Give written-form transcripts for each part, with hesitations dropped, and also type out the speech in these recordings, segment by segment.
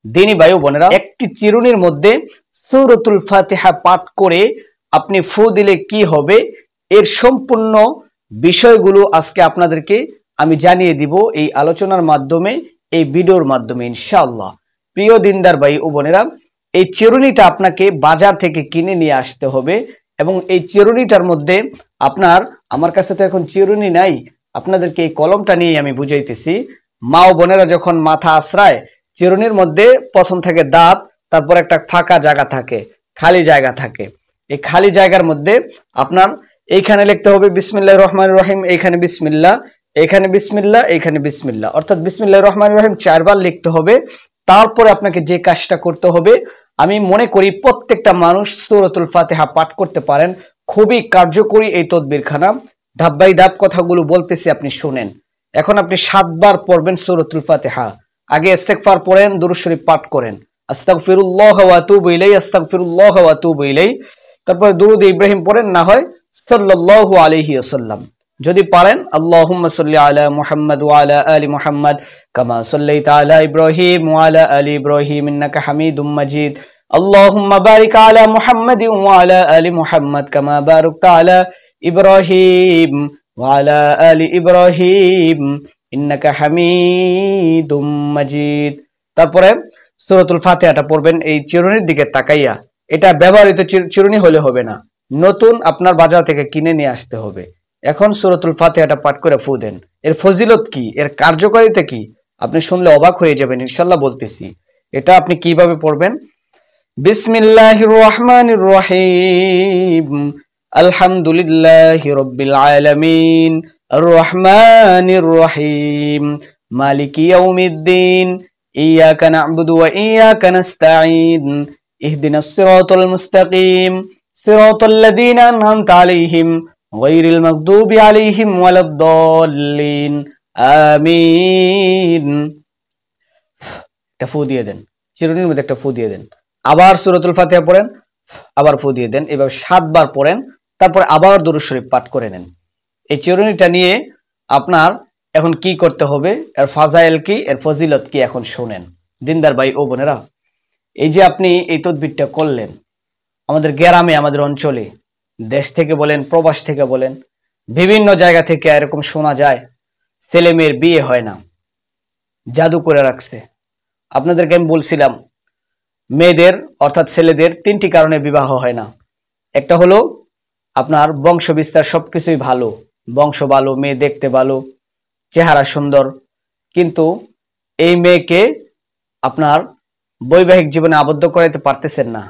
দিনী ভাই বোনেরা, একটি চিরুনির মধ্যে সূরাতুল ফাতিহা পাঠ করে আপনি ফু দিলে কি হবে, এর সম্পূর্ণ বিষয়গুলো আজকে আপনাদেরকে আমি জানিয়ে দিব এই আলোচনার মাধ্যমে, এই ভিডিওর মাধ্যমে ইনশাআল্লাহ। প্রিয় দিনদার ভাই ও বোনেরা, এই চিরুনিটা আপনাকে বাজার থেকে কিনে নিয়ে আসতে হবে এবং এই চিরুনিটার মধ্যে আমার কাছে তো এখন চিরুনি নাই, আপনাদেরকে এই কলমটা নিয়ে আমি বুঝাইতেছি। মা ও বোনেরা যখন মাথা আশ্রায়, চিরুনির মধ্যে প্রথম থেকে দাঁত, তারপর একটা ফাঁকা জায়গা থাকে, খালি জায়গা থাকে। এই খালি জায়গার মধ্যে আপনার এইখানে লিখতে হবে বিসমিল্লাহির রহমানির রহিম, এইখানে বিসমিল্লাহ, এইখানে বিসমিল্লাহ, এইখানে বিসমিল্লাহ, অর্থাৎ বিসমিল্লাহির রহমানির রহিম 4 বার লিখতে হবে। তারপরে আপনাকে যে কাজটা করতে হবে, আমি মনে করি প্রত্যেকটা মানুষ সূরাতুল ফাতিহা পাঠ করতে পারেন। খুবই কার্যকরী এই তদবিরখানা, ধাপ বাই ধাপ কথাগুলো বলতেছি, আপনি শুনেন। এখন আপনি 7 বার পড়বেন সূরাতুল ফাতিহা। আগে ইস্তেগফার পড়েন, দুরূদ শরীফ পাঠ করেন, আস্তাগফিরুল্লাহ ওয়া আতুবু ইলাইহি, আস্তাগফিরুল্লাহ ওয়া আতুবু ইলাইহি। তারপরে দুরূদ ইব্রাহিম পড়েন, না হয় সাল্লাল্লাহু আলাইহি ওয়াসাল্লাম। যদি পারেন আল্লাহুম্মা সাল্লি আলা মুহাম্মাদ ওয়া আলা আলি মুহাম্মাদ কামা সাল্লাইতা আলা ইব্রাহিম ওয়া আলা আলি ইব্রাহিম ইন্নাকা হামিদুম মাজিদ। আল্লাহুম্মা বারিক আলা মুহাম্মাদ ওয়া আলা আলি মুহাম্মাদ কামা বারাকতা আলা ইব্রাহিম ওয়া আলা আলি ইব্রাহিম ইন্নাকা হামিদুম মাজিদ। তারপরে সূরাতুল ফাতিহাটা পড়বেন এই চিরুনির দিকে তাকাইয়া। এটা ব্যবহৃত চিরুনি হলে হবে না, নতুন আপনার বাজার থেকে কিনে নিয়ে আসতে হবে। এখন সূরাতুল ফাতিহাটা পাঠ করে ফু দেন। এর ফজিলত কি, এর কার্যকারিতা কি, আপনি শুনলে অবাক হয়ে যাবেন ইনশাআল্লাহ বলতেছি। এটা আপনি কিভাবে পড়বেন? বিসমিল্লাহির রহমানির রহিম, আলহামদুলিল্লাহি রাব্বিল আলামিন, আর রহমানির রহিম, মালিকি ইয়াউমিদ্দিন, ইয়াকা না'বুদু ওয়া ইয়াকা নাস্তাঈন, ইহদিনাস সিরাতাল মুস্তাকিম, সিরাতাল লাযীনা আন'আমতা আলাইহিম গায়রিল মাগদুবি আলাইহিম ওয়ালাদ-দাল্লিন, আমিন। একটা ফু দিয়ে দেন, চিরুনির মধ্যে একটা ফু দিয়ে দেন। আবার সূরাতুল ফাতিহা পড়েন, আবার ফু দিয়ে দেন। এভাবে 7 বার পড়েন, তারপর আবার দুরূদ শরীফ পাঠ করে নেন। এই চিরুনিটা নিয়ে আপনার এখন কি করতে হবে, এর ফাজাইল কি, এর ফজিলত কি, এখন শুনেন। দিনদার ভাই ও বোনেরা, এই যে আপনি এই তদবিরটা করলেন, আমাদের গ্রামে, আমাদের অঞ্চলে, দেশ থেকে বলেন, প্রবাস থেকে বলেন, বিভিন্ন জায়গা থেকে এরকম শোনা যায় ছেলে মেয়ের বিয়ে হয় না, জাদু করে রাখছে। আপনাদেরকে আমি বলছিলাম মেয়েদের অর্থাৎ ছেলেদের 3টি কারণে বিবাহ হয় না। একটা হলো আপনার বংশ বিস্তার, সবকিছুই ভালো, বংশ ভালো, মেয়ে দেখতে ভালো, চেহারা সুন্দর, কিন্তু এই মেয়েকে আপনার বৈবাহিক জীবনে আবদ্ধ করাইতে পারতেছেন না।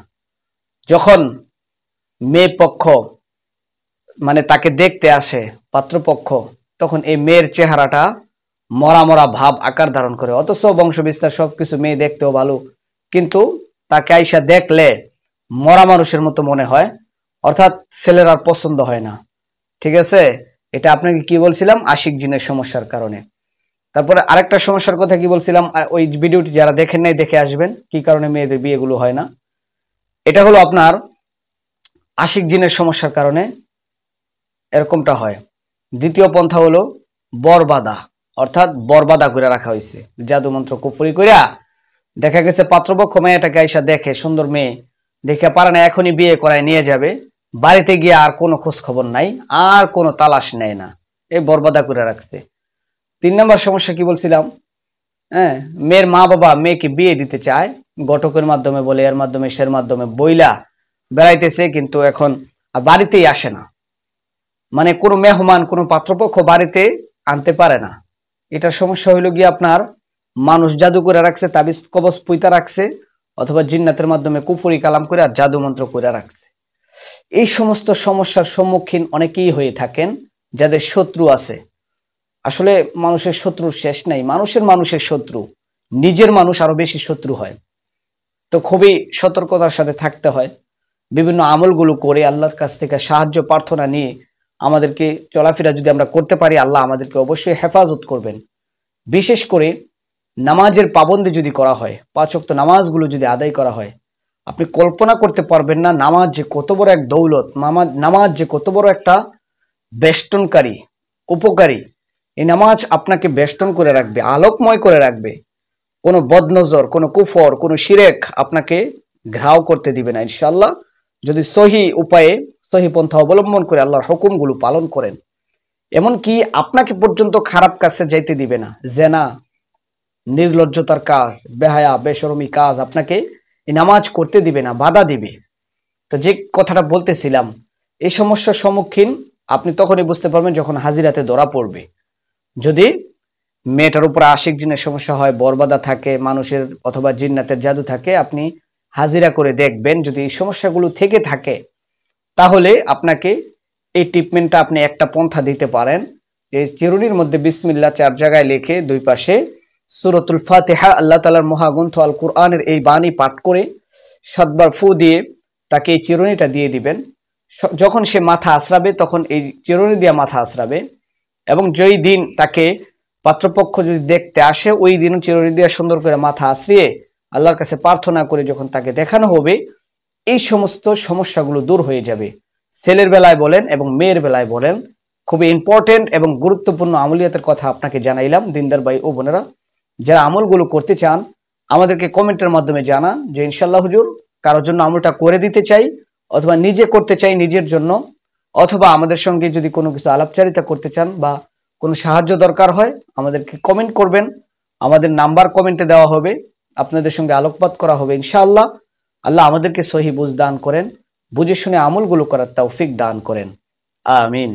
যখন মেয়ে পক্ষ মানে তাকে দেখতে আসে পাত্রপক্ষ, তখন এই মেয়ের চেহারাটা মরা মরা ভাব আকার ধারণ করে, অথচ বংশ বিস্তার সবকিছু, মেয়ে দেখতেও ভালো, কিন্তু তাকে আইসা দেখলে মরা মানুষের মতো মনে হয়, অর্থাৎ ছেলের আর পছন্দ হয় না। ঠিক আছে, এটা আপনাকে কি বলছিলাম, আশিক জিনের সমস্যার কারণে। তারপরে আরেকটা সমস্যার কথা কি বলছিলাম, ওই ভিডিওটি যারা দেখেন নাই দেখে আসবেন, কি কারণে মেয়েদের বিয়েগুলো হয় না। এটা হলো আপনার আশিক জিনের সমস্যার কারণে এরকমটা হয়। দ্বিতীয় পন্থা হলো বরবাদা, অর্থাৎ বরবাদা করে রাখা হয়েছে, জাদু মন্ত্র কুফরি কইরা দেখা গেছে পাত্রপক্ষ মেয়েটাকে আইসা দেখে, সুন্দর মেয়ে দেখে পারে না, এখনই বিয়ে করায় নিয়ে যাবে, বাড়িতে গিয়ে আর কোনো খোঁজ খবর নাই, আর কোনো তালাশ নেয় না, এই বরবাদা করে রাখছে। 3 নম্বর সমস্যা কি বলছিলাম, হ্যাঁ, মেয়ের মা বাবা মেয়েকে বিয়ে দিতে চায়, ঘটকের মাধ্যমে বলে, এর মাধ্যমে, সের মাধ্যমে বইলা বেড়াইতেছে, কিন্তু এখন বাড়িতেই আসে না, মানে কোনো মেহমান, কোনো পাত্রপক্ষ বাড়িতে আনতে পারে না। এটার সমস্যা হইল গিয়ে আপনার মানুষ জাদু করে রাখছে, তাবিজ কবজ পুইতা রাখছে, অথবা জিন্নাতের মাধ্যমে কুফরি কালাম করে আর জাদু মন্ত্র করে রাখছে। এই সমস্ত সমস্যার সম্মুখীন অনেকেই হয়ে থাকেন যাদের শত্রু আছে। আসলে মানুষের শত্রুর শেষ নাই, মানুষের শত্রু, নিজের মানুষ আরো বেশি শত্রু হয়। তো খুবই সতর্কতার সাথে থাকতে হয়, বিভিন্ন আমলগুলো করে আল্লাহর কাছ থেকে সাহায্য প্রার্থনা নিয়ে আমাদেরকে চলাফেরা যদি আমরা করতে পারি, আল্লাহ আমাদেরকে অবশ্যই হেফাজত করবেন। বিশেষ করে নামাজের পাবন্দি যদি করা হয়, 5 ওয়াক্ত নামাজগুলো যদি আদায় করা হয়, আপনি কল্পনা করতে পারবেন না নামাজ যে কত বড় এক দৌলত, নামাজ যে কত বড় একটা বেষ্টনকারী, উপকারী। এই নামাজ আপনাকে বেষ্টন করে রাখবে, আলোকময় করে রাখবে। কোনো বদনজর, কোনো কুফর, কোনো শিরেক আপনাকে ঘ্রাও করতে দিবে না ইনশাআল্লাহ, যদি সহি উপায়ে সহি পন্থা অবলম্বন করে আল্লাহর হুকুমগুলো পালন করেন। এমনকি আপনাকে পর্যন্ত খারাপ কাজে যাইতে দিবে না। জেনা, নির্লজ্জতার কাজ, বেহায়া বেশরমি কাজ আপনাকে এই নামাজ করতে দিবে না, বাধা দিবে। তো যে কথাটা বলতেছিলাম, এই সমস্যার সম্মুখীন আপনি তখনই বুঝতে পারবেন যখন হাজিরাতে ধরা পড়বে। যদি মেয়েটার উপর আশিক জিনের সমস্যা হয়, বরবাদা থাকে, মানুষের অথবা জিন্নাতের জাদু থাকে, আপনি হাজিরা করে দেখবেন যদি এই সমস্যাগুলো থেকে থাকে, তাহলে আপনাকে এই ট্রিটমেন্টটা আপনি একটা পন্থা দিতে পারেন। এই চিরুনির মধ্যে বিসমিল্লাহ 4 জায়গায় লিখে দুই পাশে সূরাতুল ফাতিহা, আল্লাহ তাআলার মহাগ্রন্থ আল কুরআনের এই বাণী পাঠ করে 7 বার ফু দিয়ে তাকে এই চিরুনিটা দিয়ে দিবেন। যখন সে মাথা আছড়াবে তখন এই চিরুনি দিয়ে মাথা আছড়াবে, এবং যেই দিন তাকে পাত্রপক্ষ যদি দেখতে আসে ওই দিন চিরুনি দিয়ে সুন্দর করে মাথা আছড়িয়ে আল্লাহর কাছে প্রার্থনা করে যখন তাকে দেখানো হবে, এই সমস্ত সমস্যাগুলো দূর হয়ে যাবে। ছেলের বেলায় বলেন এবং মেয়ের বেলায় বলেন, খুবই ইম্পর্টেন্ট এবং গুরুত্বপূর্ণ আমলিয়াতের কথা আপনাকে জানাইলাম। দিনদার ভাই ও বোনেরা, যারা আমলগুলো করতে চান আমাদেরকে কমেন্টের মাধ্যমে জানান যে ইনশাআল্লাহ হুজুর কারোর জন্য আমলটা করে দিতে চাই, অথবা নিজে করতে চাই নিজের জন্য, অথবা আমাদের সঙ্গে যদি কোনো কিছু আলাপচারিতা করতে চান বা কোনো সাহায্য দরকার হয় আমাদেরকে কমেন্ট করবেন। আমাদের নাম্বার কমেন্টে দেওয়া হবে, আপনাদের সঙ্গে আলোকপাত করা হবে ইনশাআল্লাহ। আল্লাহ আমাদেরকে সহি বুঝ দান করেন, বুঝে শুনে আমলগুলো করার তৌফিক দান করেন। আমিন।